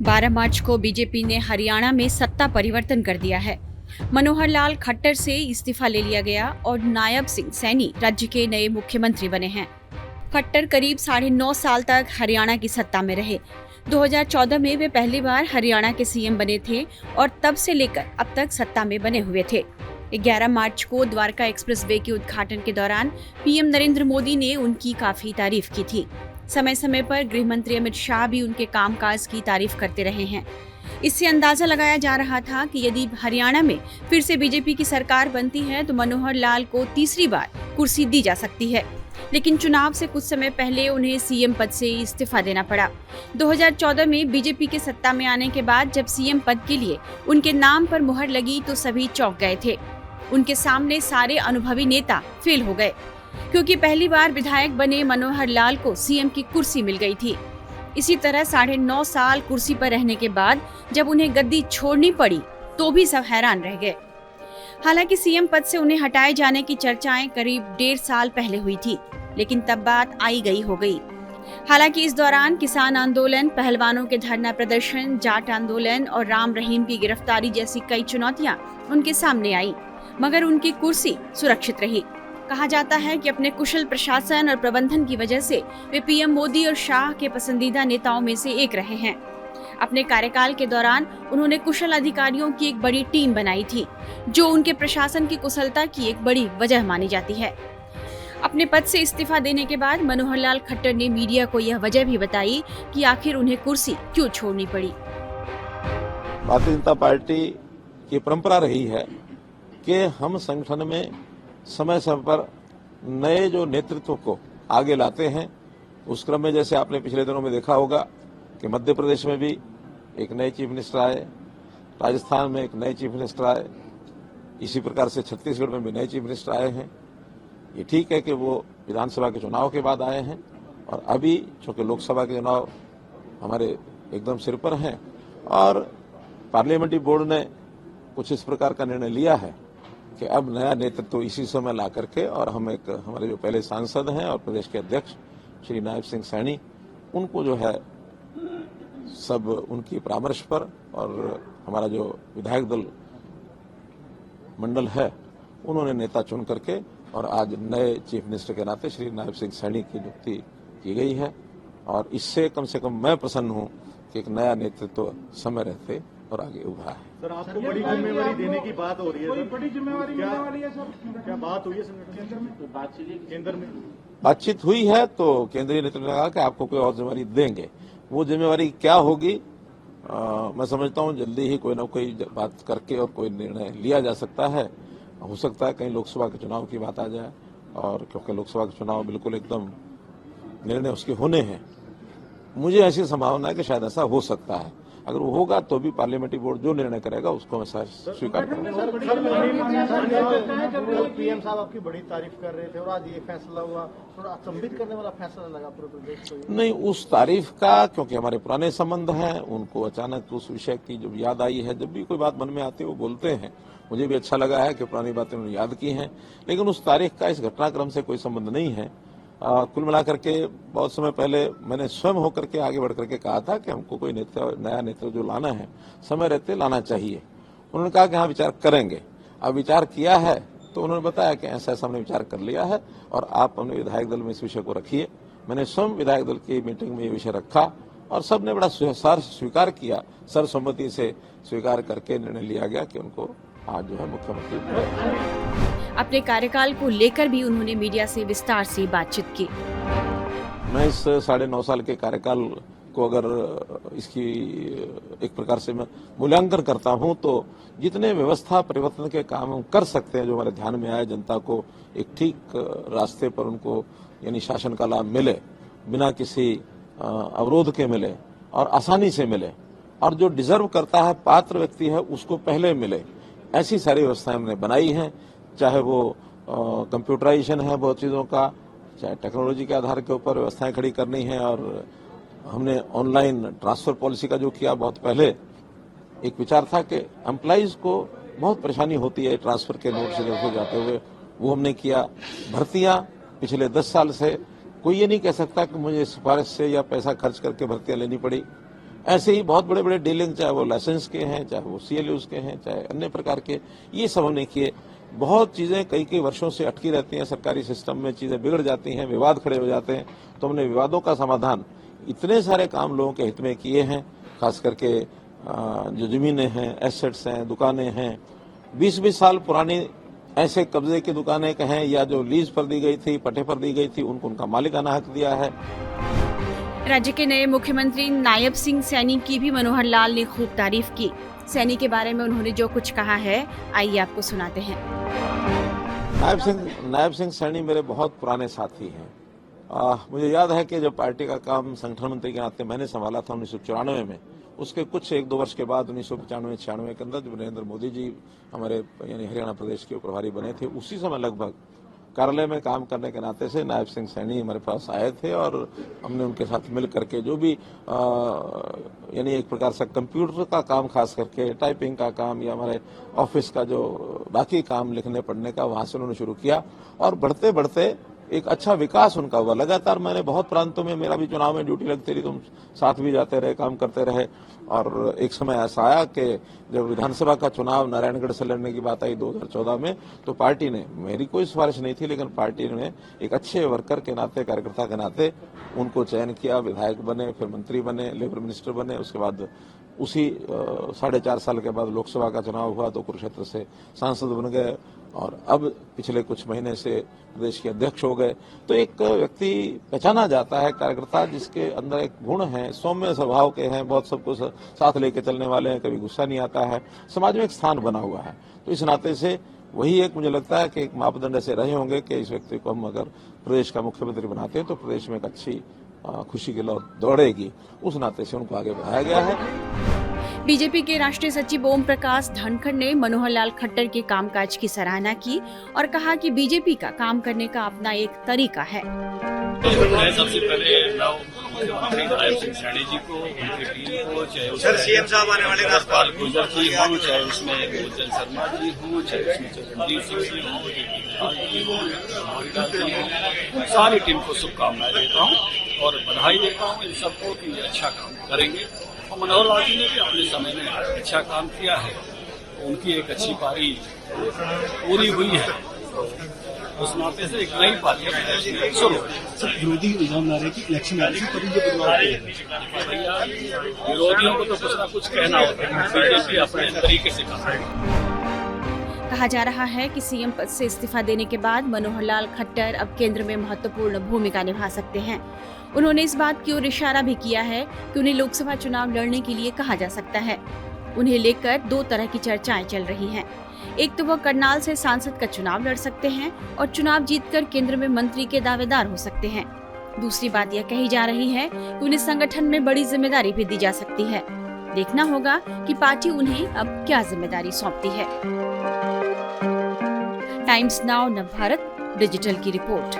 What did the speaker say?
12 मार्च को बीजेपी ने हरियाणा में सत्ता परिवर्तन कर दिया है। मनोहर लाल खट्टर से इस्तीफा ले लिया गया और नायब सिंह सैनी राज्य के नए मुख्यमंत्री बने हैं। खट्टर करीब 9.5 साल तक हरियाणा की सत्ता में रहे। 2014 में वे पहली बार हरियाणा के सीएम बने थे और तब से लेकर अब तक सत्ता में बने हुए थे। 11 मार्च को द्वारका एक्सप्रेस वे के उद्घाटन के दौरान पीएम नरेंद्र मोदी ने उनकी काफी तारीफ की थी। समय समय पर गृह मंत्री अमित शाह भी उनके कामकाज की तारीफ करते रहे हैं। इससे अंदाजा लगाया जा रहा था कि यदि हरियाणा में फिर से बीजेपी की सरकार बनती है तो मनोहर लाल को तीसरी बार कुर्सी दी जा सकती है, लेकिन चुनाव से कुछ समय पहले उन्हें सीएम पद से इस्तीफा देना पड़ा। 2014 में बीजेपी के सत्ता में आने के बाद जब सीएम पद के लिए उनके नाम पर मुहर लगी तो सभी चौंक गए थे। उनके सामने सारे अनुभवी नेता फेल हो गए, क्योंकि पहली बार विधायक बने मनोहर लाल को सीएम की कुर्सी मिल गई थी। इसी तरह 9.5 साल कुर्सी पर रहने के बाद जब उन्हें गद्दी छोड़नी पड़ी तो भी सब हैरान रह गए। हालांकि सीएम पद से उन्हें हटाए जाने की चर्चाएं करीब 1.5 साल पहले हुई थी, लेकिन तब बात आई गई हो गई। हालांकि इस दौरान किसान आंदोलन, पहलवानों के धरना प्रदर्शन, जाट आंदोलन और राम रहीम की गिरफ्तारी जैसी कई चुनौतियां उनके सामने आई, मगर उनकी कुर्सी सुरक्षित रही। कहा जाता है कि अपने कुशल प्रशासन और प्रबंधन की वजह से वे पीएम मोदी और शाह के पसंदीदा नेताओं में से एक रहे हैं। अपने कार्यकाल के दौरान उन्होंने कुशल अधिकारियों की एक बड़ी टीम बनाई थी, जो उनके प्रशासन की कुशलता की एक बड़ी वजह मानी जाती है। अपने पद से इस्तीफा देने के बाद मनोहर लाल खट्टर ने मीडिया को यह वजह भी बताई कि आखिर उन्हें कुर्सी क्यों छोड़नी पड़ी। भारतीय जनता पार्टी की परंपरा रही है कि हम संगठन में समय समय पर नए जो नेतृत्व को आगे लाते हैं। उस क्रम में जैसे आपने पिछले दिनों में देखा होगा कि मध्य प्रदेश में भी एक नए चीफ मिनिस्टर आए, राजस्थान में एक नए चीफ मिनिस्टर आए, इसी प्रकार से छत्तीसगढ़ में भी नए चीफ मिनिस्टर आए हैं। ये ठीक है कि वो विधानसभा के चुनाव के बाद आए हैं, और अभी चूंकि लोकसभा के चुनाव हमारे एकदम सिर पर हैं और पार्लियामेंट्री बोर्ड ने कुछ इस प्रकार का निर्णय लिया है कि अब नया नेतृत्व इसी समय ला करके, और हम एक हमारे जो पहले सांसद हैं और प्रदेश के अध्यक्ष श्री नायब सिंह सैनी, उनको जो है सब उनकी परामर्श पर, और हमारा जो विधायक दल मंडल है उन्होंने नेता चुन करके, और आज नए चीफ मिनिस्टर के नाते श्री नायब सिंह सैनी की नियुक्ति की गई है। और इससे कम से कम मैं प्रसन्न हूं कि एक नया नेतृत्व समय रहते और आगे उभरा है। सर, आपको बड़ी जिम्मेवारी देने की बात हो रही है। बड़ी जिम्मेवारी मिलने वाली है सर। क्या बात हुई है केंद्र में? बातचीत हुई है तो केंद्रीय नेतृत्व ने कहा कि आपको कोई और जिम्मेवारी देंगे। वो जिम्मेवारी क्या होगी, मैं समझता हूं जल्दी ही कोई ना कोई बात करके और कोई निर्णय लिया जा सकता है। हो सकता है कहीं लोकसभा के चुनाव की बात आ जाए, और क्योंकि लोकसभा के चुनाव बिल्कुल एकदम निर्णय उसके होने हैं, मुझे ऐसी संभावना है कि शायद ऐसा हो सकता है। अगर वो होगा तो भी पार्लियामेंट्री बोर्ड जो निर्णय करेगा उसको मैं स्वीकार करूंगा। पीएम साहब आपकी बड़ी तारीफ कर रहे थे और आज ये फैसला हुआ, थोड़ा अचंभित करने वाला फैसला लगा पूरे प्रदेश को। नहीं, उस तारीफ का, क्योंकि हमारे पुराने संबंध हैं, उनको अचानक उस विषय की जब याद आई है, जब भी कोई बात मन में आती है वो बोलते हैं। मुझे भी अच्छा लगा है कि पुरानी बातें उन्होंने याद की हैं, लेकिन उस तारीख का इस घटनाक्रम से कोई संबंध नहीं है। कुल मिलाकर के बहुत समय पहले मैंने स्वयं होकर के आगे बढ़ करके कहा था कि हमको कोई नया नेता जो लाना है समय रहते लाना चाहिए। उन्होंने कहा कि हाँ विचार करेंगे। अब विचार किया है तो उन्होंने बताया कि ऐसा ऐसा हमने विचार कर लिया है और आप अपने विधायक दल में इस विषय को रखिए। मैंने स्वयं विधायक दल की मीटिंग में ये विषय रखा और सबने बड़ा स्वीकार किया, सर्वसम्मति से स्वीकार करके निर्णय लिया गया कि उनको आज जो है मुख्यमंत्री। अपने कार्यकाल को लेकर भी उन्होंने मीडिया से विस्तार से बातचीत की। मैं इस 9.5 साल के कार्यकाल को अगर इसकी एक प्रकार से मैं मूल्यांकन करता हूं तो जितने व्यवस्था परिवर्तन के काम हम कर सकते हैं, जो हमारे ध्यान में आए, जनता को एक ठीक रास्ते पर उनको यानी शासन का लाभ मिले, बिना किसी अवरोध के मिले और आसानी से मिले, और जो डिजर्व करता है पात्र व्यक्ति है उसको पहले मिले, ऐसी सारी व्यवस्थाएं हमने बनाई हैं। चाहे वो कंप्यूटराइजेशन है बहुत चीज़ों का, चाहे टेक्नोलॉजी के आधार के ऊपर व्यवस्थाएं खड़ी करनी है, और हमने ऑनलाइन ट्रांसफर पॉलिसी का जो किया, बहुत पहले एक विचार था कि एम्प्लॉइज को बहुत परेशानी होती है ट्रांसफर के नोट से हो जाते हुए, वो हमने किया। भर्तियां पिछले 10 साल से कोई ये नहीं कह सकता कि मुझे सिफारिश से या पैसा खर्च करके भर्तियां लेनी पड़ी। ऐसे ही बहुत बड़े बड़े डीलिंग, चाहे वो लाइसेंस के हैं, चाहे वो CLUs के हैं, चाहे अन्य प्रकार के, ये सब हमने किए। बहुत चीजें कई वर्षों से अटकी रहती हैं सरकारी सिस्टम में, चीजें बिगड़ जाती हैं, विवाद खड़े हो जाते हैं, तो हमने विवादों का समाधान इतने सारे काम लोगों के हित में किए हैं। खास करके जो जमीनें हैं, एसेट्स हैं, दुकानें हैं, 20-20 साल पुरानी ऐसे कब्जे की दुकानें कहें या जो लीज पर दी गई थी, पट्टे पर दी गई थी, उनको उनका मालिकाना हक दिया है। राज्य के नए मुख्यमंत्री नायब सिंह सैनी की भी मनोहर लाल ने खूब तारीफ की। सैनी के बारे में उन्होंने जो कुछ कहा है, आइए आपको सुनाते हैं। नायब सिंह सैनी मेरे बहुत पुराने साथी हैं। मुझे याद है कि जब पार्टी का काम संगठन मंत्री के नाते मैंने संभाला था 1994 में, उसके कुछ 1-2 वर्ष के बाद 1995-96 के अंदर जब नरेंद्र मोदी जी हमारे यानी हरियाणा प्रदेश के प्रभारी बने थे, उसी समय लगभग कार्यालय में काम करने के नाते से नायब सिंह सैनी हमारे पास आए थे और हमने उनके साथ मिल करके जो भी यानी एक प्रकार से कंप्यूटर का काम, खास करके टाइपिंग का काम या हमारे ऑफिस का जो बाकी काम लिखने पढ़ने का, वहां से उन्होंने शुरू किया और बढ़ते बढ़ते एक अच्छा विकास उनका हुआ। लगातार मैंने बहुत प्रांतों में, मेरा भी चुनाव में ड्यूटी लगती रही, तुम साथ भी जाते रहे, काम करते रहे। और एक समय ऐसा आया कि जब विधानसभा का चुनाव नारायणगढ़ से लड़ने की बात आई 2014 में, तो पार्टी ने, मेरी कोई सिफारिश नहीं थी, लेकिन पार्टी ने एक अच्छे वर्कर के नाते, कार्यकर्ता के नाते उनको चयन किया, विधायक बने, फिर मंत्री बने, लेबर मिनिस्टर बने। उसके बाद उसी 4.5 साल के बाद लोकसभा का चुनाव हुआ तो कुरुक्षेत्र से सांसद बन गए और अब पिछले कुछ महीने से प्रदेश के अध्यक्ष हो गए। तो एक व्यक्ति पहचाना जाता है, कार्यकर्ता जिसके अंदर एक गुण है, सौम्य स्वभाव के हैं, बहुत सबको साथ लेके चलने वाले हैं, कभी गुस्सा नहीं आता है, समाज में एक स्थान बना हुआ है। तो इस नाते से वही एक, मुझे लगता है कि एक मापदंड ऐसे रहे होंगे कि इस व्यक्ति को हम अगर प्रदेश का मुख्यमंत्री बनाते हैं तो प्रदेश में एक अच्छी खुशी की लौ दौड़ेगी। उस नाते से उनको आगे बढ़ाया गया है। बीजेपी के राष्ट्रीय सचिव ओम प्रकाश धनखड़ ने मनोहर लाल खट्टर के कामकाज की सराहना की और कहा कि बीजेपी का काम करने का अपना एक तरीका है। मैं सबसे पहले मुख्यमंत्री नायब सिंह सैनी जी को, उनकी टीम को, चाहे सर सीएम साहब आने वाले राजपाल गुजर जी हों, चाहे उसमें गुलशन शर्मा जी हों, चाहे उसमें रणजीत सिंह जी हों, सारी टीम को शुभकामनाएं देता हूँ और बधाई देता हूँ इन सबको कि ये अच्छा काम करेंगे। और मनोहर लाल जी ने भी अपने समय में अच्छा काम किया है, उनकी एक अच्छी पारी पूरी हुई है, उस नाते से एक नई पारी शुरू। विरोधी इल्जाम ला रहे कि इलेक्शन आ रही है, तभी ये बदलाव भैया विरोधियों को तो कुछ ना कुछ कहना होता है, बीजेपी अपने तरीके से काम करेगी। कहा जा रहा है कि सीएम पद से इस्तीफा देने के बाद मनोहर लाल खट्टर अब केंद्र में महत्वपूर्ण भूमिका निभा सकते हैं। उन्होंने इस बात की ओर इशारा भी किया है कि उन्हें लोकसभा चुनाव लड़ने के लिए कहा जा सकता है। उन्हें लेकर 2 तरह की चर्चाएं चल रही हैं। एक तो वो करनाल से सांसद का चुनाव लड़ सकते हैं और चुनाव जीतकर केंद्र में मंत्री के दावेदार हो सकते हैं। दूसरी बात यह कही जा रही है कि उन्हें संगठन में बड़ी जिम्मेदारी भी दी जा सकती है। देखना होगा कि पार्टी उन्हें अब क्या जिम्मेदारी सौंपती है। टाइम्स नाउ नवभारत डिजिटल की रिपोर्ट।